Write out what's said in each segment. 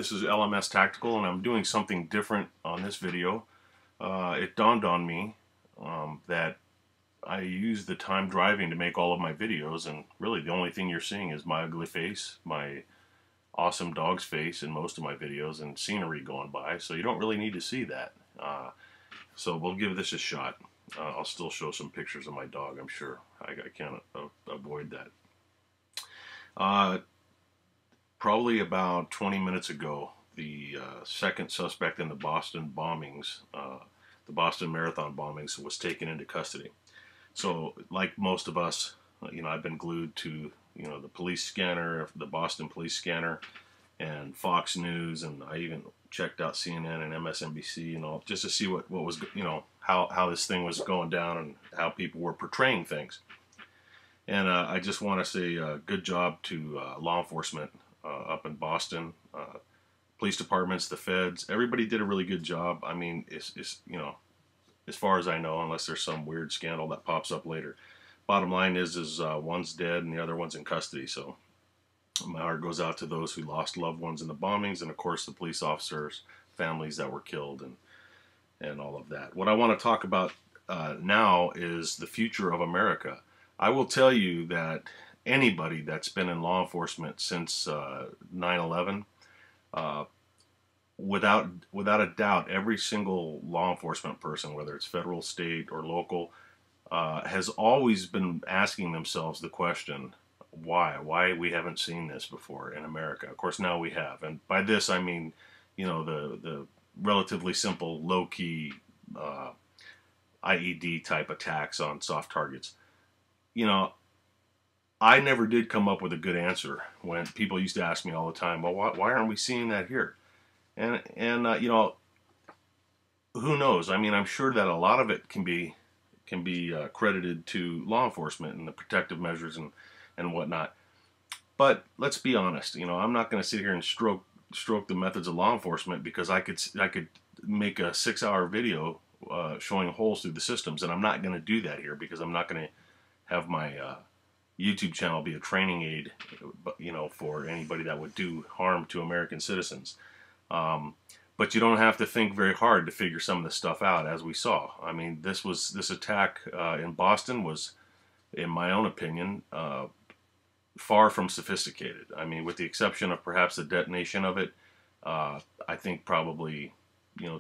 This is LMS Tactical, and I'm doing something different on this video. It dawned on me that I use the time driving to make all of my videos, and really the only thing you're seeing is my ugly face, my awesome dog's face in most of my videos, and scenery going by, so you don't really need to see that. So we'll give this a shot. I'll still show some pictures of my dog, I'm sure. I can't avoid that. Probably about 20 minutes ago, the second suspect in the Boston bombings, the Boston Marathon bombings, was taken into custody. So, like most of us, I've been glued to, the police scanner, the Boston police scanner, and Fox News, and I even checked out CNN and MSNBC and all, just to see what was, how this thing was going down and how people were portraying things. And I just want to say good job to law enforcement up in Boston, police departments, the feds. Everybody did a really good job. I mean, it's as far as I know, unless there's some weird scandal that pops up later. Bottom line is one's dead and the other one's in custody. So my heart goes out to those who lost loved ones in the bombings, and of course the police officers, families that were killed, and all of that. What I want to talk about now is the future of America. I will tell you that anybody that's been in law enforcement since 9/11, without a doubt, every single law enforcement person, whether it's federal, state, or local, has always been asking themselves the question, why we haven't seen this before in America. Of course, now we have, and by this I mean, the relatively simple, low-key IED type attacks on soft targets. I never did come up with a good answer when people used to ask me all the time, well, why aren't we seeing that here? And who knows? I mean, I'm sure that a lot of it can be credited to law enforcement and the protective measures and whatnot. But let's be honest. I'm not going to sit here and stroke the methods of law enforcement, because I could make a 6-hour video showing holes through the systems, and I'm not going to do that here, because I'm not going to have my YouTube channel be a training aid, for anybody that would do harm to American citizens. But you don't have to think very hard to figure some of this stuff out, as we saw. I mean, this attack in Boston was, in my own opinion, far from sophisticated. I mean, with the exception of perhaps the detonation of it, I think probably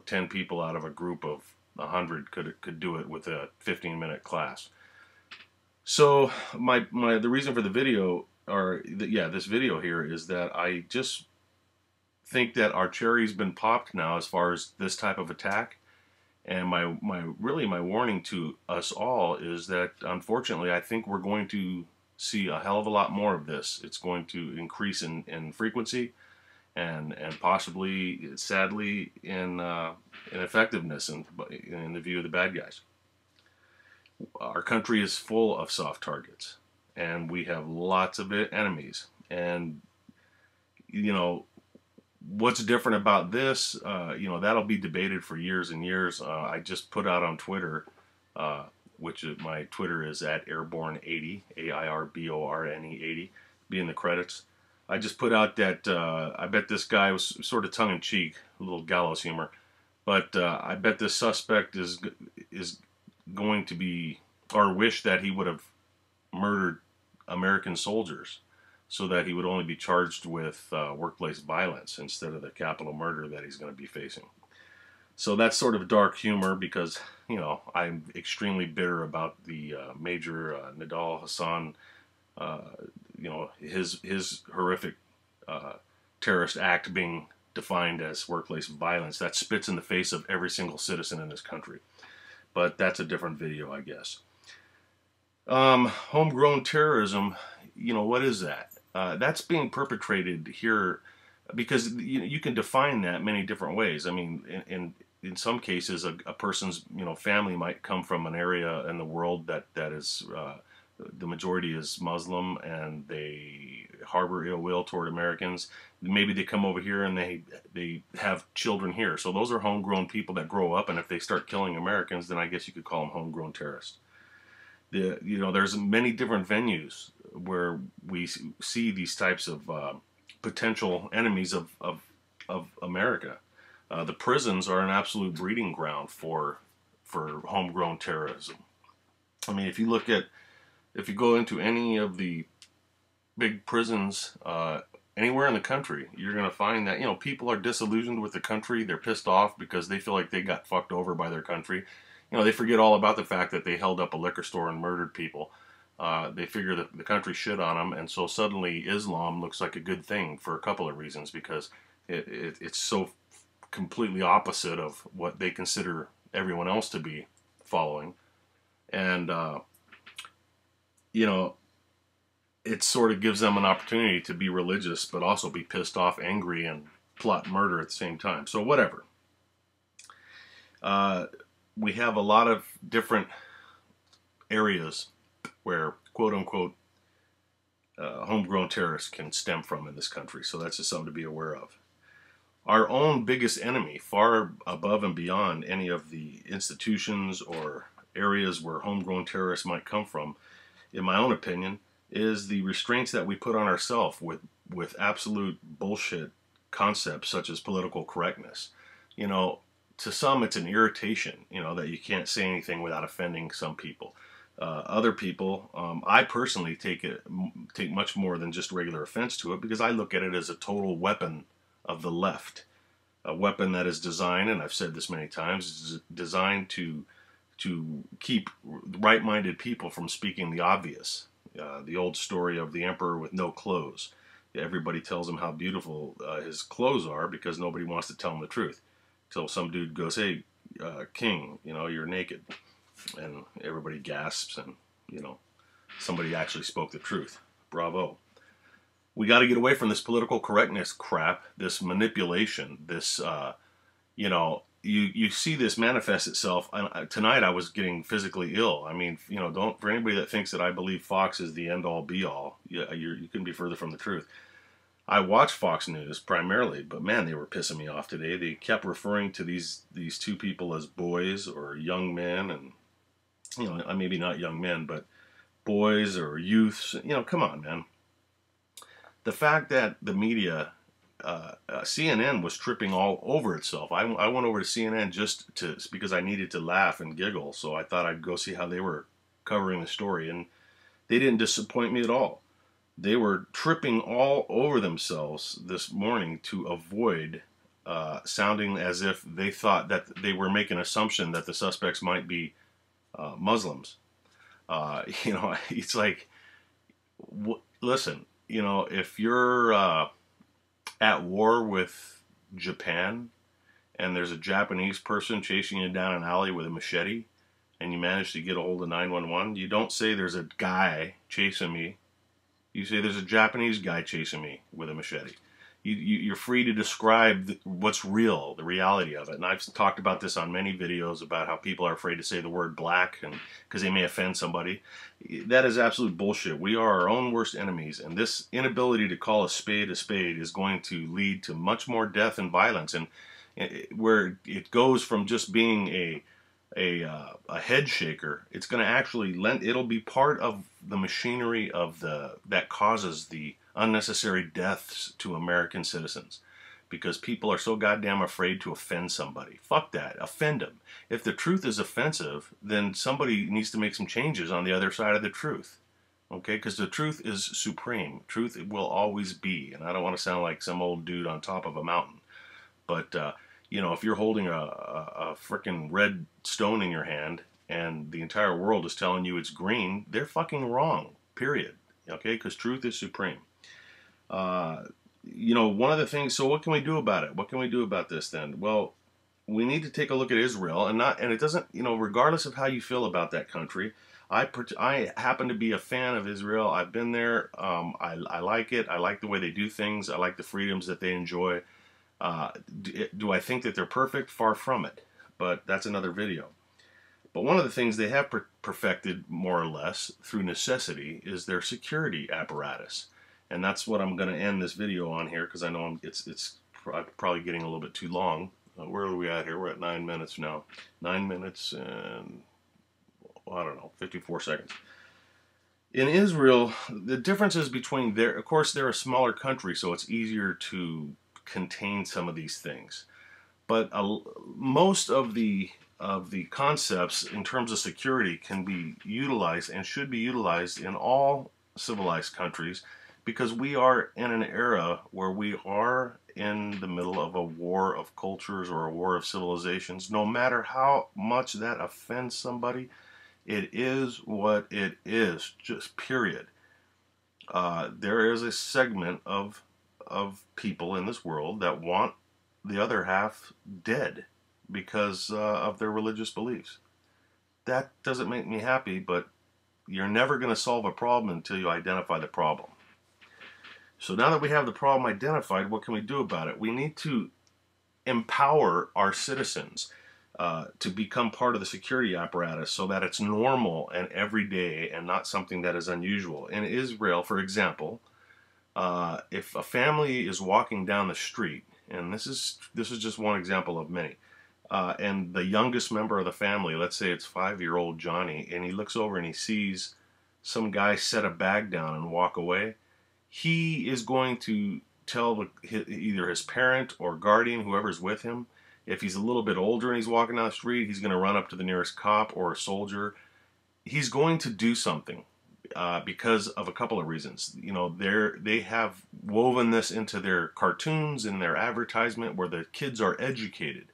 10 people out of a group of 100 could do it with a 15-minute class. So the reason for the video, this video here, is that I just think that our cherry's been popped now as far as this type of attack. And my warning to us all is that, unfortunately, I think we're going to see a hell of a lot more of this. It's going to increase in frequency and possibly, sadly, in effectiveness in the view of the bad guys. Our country is full of soft targets, and we have lots of enemies. And what's different about this? That'll be debated for years and years. I just put out on Twitter, which my Twitter is at Airborne80, AIRBORNE 80, be in the credits. I just put out that I bet this guy was sort of tongue-in-cheek, a little gallows humor, but I bet this suspect is going to be, or wish that he would have murdered American soldiers, so that he would only be charged with workplace violence instead of the capital murder that he's going to be facing. So that's sort of dark humor, because I'm extremely bitter about the Major Nidal Hasan, his horrific terrorist act being defined as workplace violence. That spits in the face of every single citizen in this country. But that's a different video, I guess. Homegrown terrorism, what is that? That's being perpetrated here, because you can define that many different ways. I mean, in some cases, a person's family might come from an area in the world that is the majority is Muslim, and they harbor ill will toward Americans. Maybe they come over here and they have children here. So those are homegrown people that grow up, and if they start killing Americans, then I guess you could call them homegrown terrorists. There's many different venues where we see these types of potential enemies of of America. The prisons are an absolute breeding ground for homegrown terrorism. I mean, if you go into any of the big prisons anywhere in the country, you're going to find that, you know, people are disillusioned with the country. They're pissed off because they feel like they got fucked over by their country. You know, they forget all about the fact that they held up a liquor store and murdered people. They figure that the country shit on them, and so suddenly Islam looks like a good thing for a couple of reasons, because it's so completely opposite of what they consider everyone else to be following. And, you know, it sort of gives them an opportunity to be religious, but also be pissed off, angry, and plot murder at the same time. So whatever. We have a lot of different areas where, quote unquote, homegrown terrorists can stem from in this country. So that's just something to be aware of. Our own biggest enemy, far above and beyond any of the institutions or areas where homegrown terrorists might come from, in my own opinion, is the restraints that we put on ourselves with absolute bullshit concepts such as political correctness. You know, to some it's an irritation, you know, that you can't say anything without offending some people. Other people, I personally take much more than just regular offense to it, because I look at it as a total weapon of the left, a weapon that is designed, and I've said this many times, is designed to keep right-minded people from speaking the obvious. The old story of the emperor with no clothes. Everybody tells him how beautiful his clothes are because nobody wants to tell him the truth. Till some dude goes, "Hey, king, you know, you're naked." And everybody gasps, and, you know, somebody actually spoke the truth. Bravo. We got to get away from this political correctness crap, this manipulation, this, you know, you see this manifest itself. Tonight I was getting physically ill. I mean, you know, for anybody that thinks that I believe Fox is the end all be all, you couldn't be further from the truth. I watch Fox News primarily, but man, they were pissing me off today. They kept referring to these two people as boys or young men, and, you know, maybe not young men, but boys or youths. You know, come on, man. The fact that the media, CNN was tripping all over itself. I went over to CNN just because I needed to laugh and giggle, so I thought I'd go see how they were covering the story, and they didn't disappoint me at all. They were tripping all over themselves this morning to avoid sounding as if they thought that they were making an assumption that the suspects might be Muslims. You know, it's like, listen, you know, if you're at war with Japan and there's a Japanese person chasing you down an alley with a machete and you manage to get a hold of 911, you don't say there's a guy chasing me. You say there's a Japanese guy chasing me with a machete. You're free to describe what's real, the reality of it. And I've talked about this on many videos about how people are afraid to say the word black and because they may offend somebody. That is absolute bullshit. We are our own worst enemies, and this inability to call a spade is going to lead to much more death and violence. And where it goes from just being a head shaker, it's going to actually it'll be part of the machinery of that causes the unnecessary deaths to American citizens, because people are so goddamn afraid to offend somebody. Fuck that. Offend them. If the truth is offensive, then somebody needs to make some changes on the other side of the truth. Okay? Because the truth is supreme. Truth will always be. And I don't want to sound like some old dude on top of a mountain. But, you know, if you're holding a frickin' red stone in your hand and the entire world is telling you it's green, they're fucking wrong. Period. Okay? Because truth is supreme. You know, one of the things, so what can we do about it? What can we do about this then? Well, we need to take a look at Israel, and it doesn't, you know, regardless of how you feel about that country, I happen to be a fan of Israel. I've been there. I like it. I like the way they do things. I like the freedoms that they enjoy. Do I think that they're perfect? Far from it. But that's another video. But one of the things they have perfected, more or less, through necessity, is their security apparatus. And that's what I'm going to end this video on here, because I know it's probably getting a little bit too long. Where are we at here? We're at 9 minutes now. 9 minutes and, well, I don't know, 54 seconds. In Israel, the differences between of course, they're a smaller country, so it's easier to contain some of these things. But most of the concepts in terms of security can be utilized and should be utilized in all civilized countries, because we are in an era where we are in the middle of a war of cultures or a war of civilizations. No matter how much that offends somebody, it is what it is, just period. There is a segment of people in this world that want the other half dead because of their religious beliefs. That doesn't make me happy, but you're never going to solve a problem until you identify the problem. So now that we have the problem identified, what can we do about it? We need to empower our citizens to become part of the security apparatus so that it's normal and everyday and not something that is unusual. In Israel, for example, if a family is walking down the street, and this is just one example of many, and the youngest member of the family, let's say it's 5-year-old Johnny, and he looks over and he sees some guy set a bag down and walk away, he is going to tell either his parent or guardian, whoever's with him. If he's a little bit older and he's walking down the street, he's going to run up to the nearest cop or a soldier. He's going to do something because of a couple of reasons. You know, they have woven this into their cartoons and their advertisement where the kids are educated.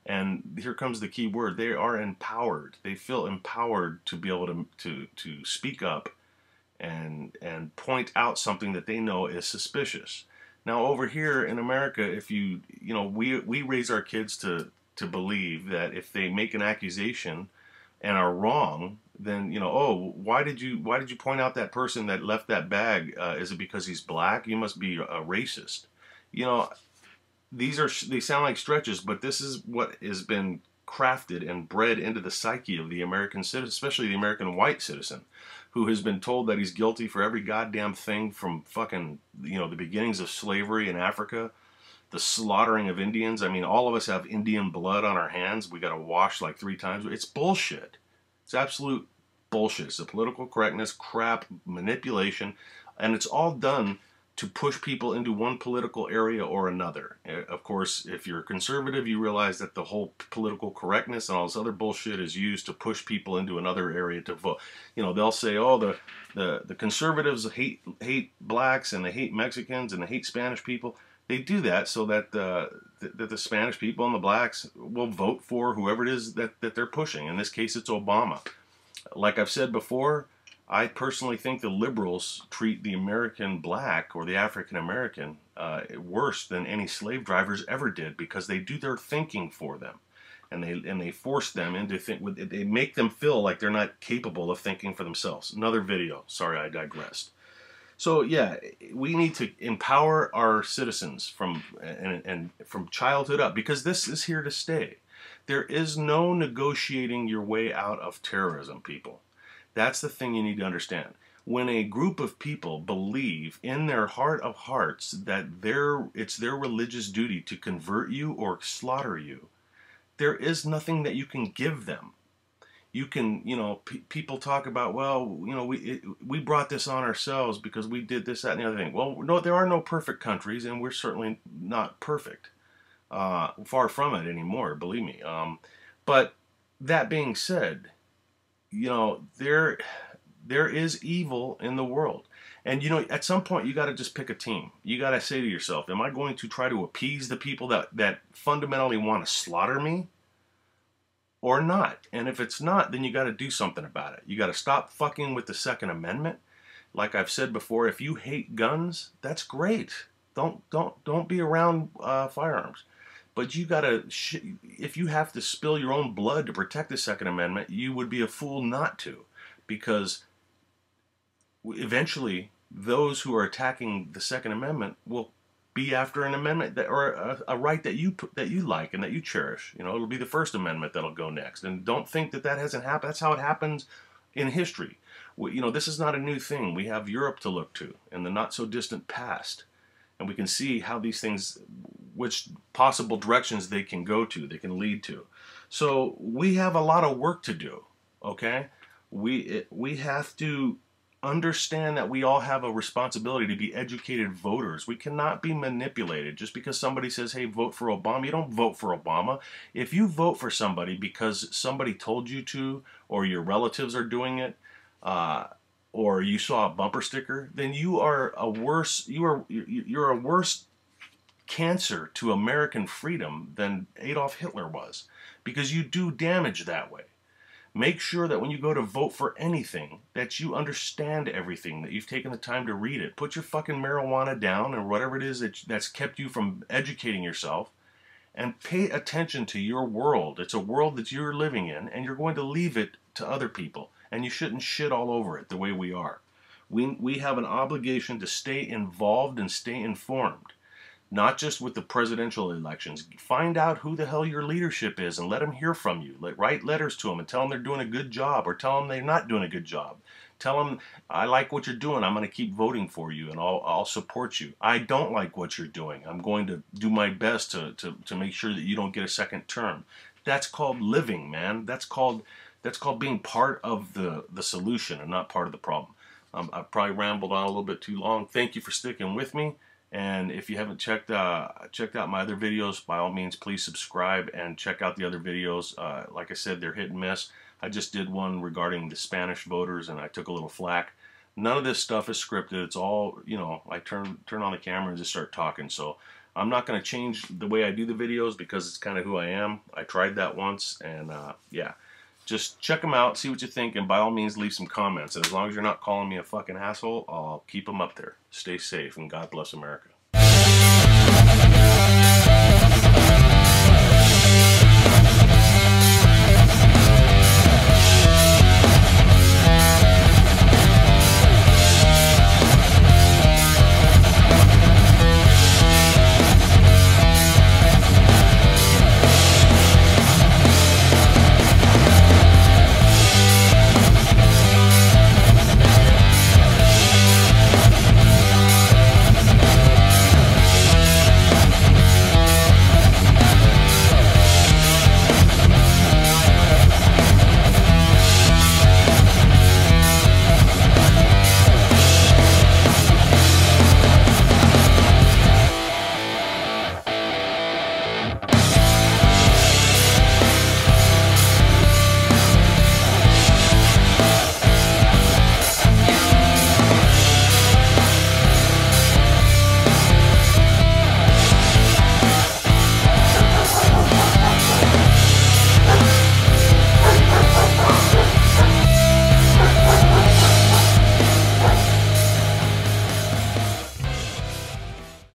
And here comes the key word. They are empowered. They feel empowered to be able to speak up and point out something that they know is suspicious. Now over here in America, if we raise our kids to believe that if they make an accusation and are wrong, then oh, why did you point out that person that left that bag? Is it because he's black? You must be a racist. They sound like stretches, but this is what has been crafted and bred into the psyche of the American citizen, especially the American white citizen, who has been told that he's guilty for every goddamn thing from fucking, the beginnings of slavery in Africa, the slaughtering of Indians. I mean, all of us have Indian blood on our hands. We got to wash like 3 times. It's bullshit. It's absolute bullshit. It's a political correctness, crap, manipulation, and it's all done to push people into one political area or another. Of course, if you're a conservative, you realize that the whole political correctness and all this other bullshit is used to push people into another area to vote. They'll say, oh, the conservatives hate blacks and they hate Mexicans and they hate Spanish people. They do that so that the Spanish people and the blacks will vote for whoever it is that they're pushing. In this case, it's Obama. Like I've said before, I personally think the liberals treat the American black or the African American worse than any slave drivers ever did, because they do their thinking for them, and they force them into they make them feel like they're not capable of thinking for themselves. Another video. Sorry, I digressed. So yeah, we need to empower our citizens from childhood up, because this is here to stay. There is no negotiating your way out of terrorism, people. That's the thing you need to understand. When a group of people believe in their heart of hearts that it's their religious duty to convert you or slaughter you, there is nothing that you can give them. You can, people talk about, well, we brought this on ourselves because we did this, that, and the other thing. Well, no, there are no perfect countries, and we're certainly not perfect. Far from it anymore, believe me. But that being said, there is evil in the world. And, at some point, you got to just pick a team. You got to say to yourself, am I going to try to appease the people that fundamentally want to slaughter me, or not? And if it's not, then you got to do something about it. You got to stop fucking with the Second Amendment. Like I've said before, if you hate guns, that's great. Don't be around firearms. But you gotta, if you have to spill your own blood to protect the Second Amendment, you would be a fool not to, because eventually those who are attacking the Second Amendment will be after an amendment or a right that you like and that you cherish. It'll be the First Amendment that'll go next. And don't think that hasn't happened. That's how it happens in history. This is not a new thing. We have Europe to look to in the not so distant past, and we can see how these things, which possible directions they can go to, they can lead to. So we have a lot of work to do, okay? We have to understand that we all have a responsibility to be educated voters. We cannot be manipulated. Just because somebody says, hey, vote for Obama, you don't vote for Obama. If you vote for somebody because somebody told you to, or your relatives are doing it, or you saw a bumper sticker, then you're a worse cancer to American freedom than Adolf Hitler was, because you do damage that way. Make sure that when you go to vote for anything, that you understand everything, that you've taken the time to read it. Put your fucking marijuana down or whatever it is that's kept you from educating yourself, and pay attention to your world. It's a world that you're living in, and you're going to leave it to other people, and you shouldn't shit all over it the way we are. We have an obligation to stay involved and stay informed. Not just with the presidential elections. Find out who the hell your leadership is and let them hear from you. Write letters to them and tell them they're doing a good job, or tell them they're not doing a good job. Tell them, I like what you're doing. I'm going to keep voting for you, and I'll support you. I don't like what you're doing. I'm going to do my best to make sure that you don't get a second term. That's called living, man. That's called being part of the solution and not part of the problem. I've probably rambled on a little bit too long. Thank you for sticking with me. And if you haven't checked out my other videos, by all means, please subscribe and check out the other videos. Like I said, they're hit and miss. I just did one regarding the Spanish voters, and I took a little flack. None of this stuff is scripted. It's all, you know, I turn on the camera and just start talking. So I'm not going to change the way I do the videos because it's kind of who I am. I tried that once, and yeah. Just check them out, see what you think, and by all means leave some comments. And as long as you're not calling me a fucking asshole, I'll keep them up there. Stay safe, and God bless America.